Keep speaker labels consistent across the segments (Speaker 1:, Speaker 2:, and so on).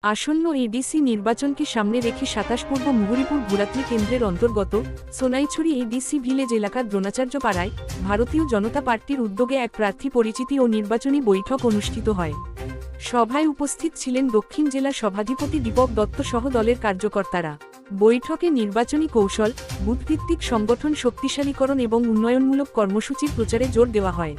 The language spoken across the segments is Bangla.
Speaker 1: আসন্ন এডিসি নির্বাচনকে সামনে রেখে ২৭ পূর্ব মুহুরীপুর ভূরাত্রি কেন্দ্রের অন্তর্গত সোনাইছড়ি এডিসি ভিলেজ এলাকার দ্রোণাচার্য পাড়ায় ভারতীয় জনতা পার্টির উদ্যোগে এক প্রার্থী পরিচিতি ও নির্বাচনী বৈঠক অনুষ্ঠিত হয়। সভায় উপস্থিত ছিলেন দক্ষিণ জেলা সভাধিপতি দীপক দত্ত সহ দলের কার্যকর্তারা। বৈঠকে নির্বাচনী কৌশল, বুথভিত্তিক সংগঠন শক্তিশালীকরণ এবং উন্নয়নমূলক কর্মসূচির প্রচারে জোর দেওয়া হয়।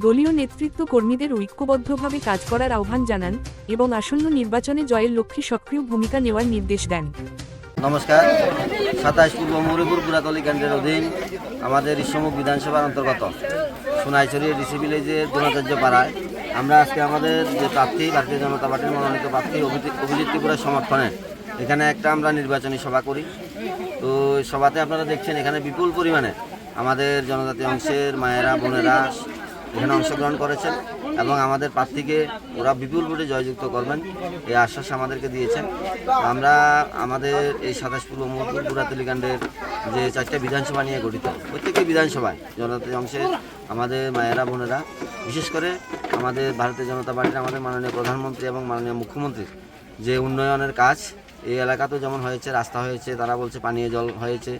Speaker 1: দলীয় নেতৃত্ব কর্মীদের ঐক্যবদ্ধভাবে কাজ করার আহ্বান জানান এবং আসন্ন নির্বাচনে জয়ের লক্ষ্যে সক্রিয় ভূমিকা নেওয়ার নির্দেশ দেন।
Speaker 2: নমস্কার। ২৭ পূর্ব মুহুরীপুর পুরাতলী কেন্দ্রের অধীন আমাদের ইসমুখ বিধানসভার অন্তর্গত সোনাইছড়ি এডিসি ভিলেজের দ্রোণাচার্য পাড়ায় আমরা আজকে আমাদের যে প্রার্থী ভারতীয় জনতা পার্টির মনোনীত প্রার্থী অভিজিৎ ত্রিপুরার সমর্থনে এখানে একটা আমরা নির্বাচনী সভা করি। তো সভাতে আপনারা দেখছেন এখানে বিপুল পরিমাণে আমাদের জনজাতি অংশের মায়েরা বোনেরা এখানে অংশগ্রহণ করেছেন এবং আমাদের প্রার্থীকে ওরা বিপুল ভোটে জয়যুক্ত করবেন এই আশ্বাস আমাদেরকে দিয়েছেন। আমরা আমাদের এই ২৭ পূর্ব মুহুরীপুর পুরাতলী কেন্দ্রের যে ৪টা বিধানসভা নিয়ে গঠিত, প্রত্যেকটি বিধানসভায় জনজাতি অংশের আমাদের মায়েরা বোনেরা, বিশেষ করে আমাদের ভারতীয় জনতা পার্টির আমাদের মাননীয় প্রধানমন্ত্রী এবং মাননীয় মুখ্যমন্ত্রীর যে উন্নয়নের কাজ এই এলাকাতেও যেমন হয়েছে, রাস্তা হয়েছে, তারা বলছে পানীয় জল হয়েছে,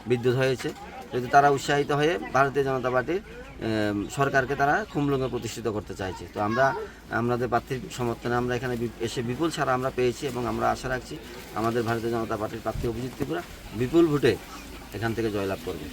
Speaker 2: বিদ্যুৎ হয়েছে, যদি তারা উৎসাহিত হয়ে ভারতীয় জনতা পার্টির সরকারকে তারা খুমলুঙ্গে প্রতিষ্ঠিত করতে চাইছে। তো আমাদের প্রার্থীর সমর্থনে আমরা এখানে এসে বিপুল ছাড়া আমরা পেয়েছি এবং আমরা আশা রাখছি আমাদের ভারতীয় জনতা পার্টির প্রার্থী অভিজিৎ ত্রিপুরা বিপুল ভোটে এখান থেকে জয়লাভ করবে।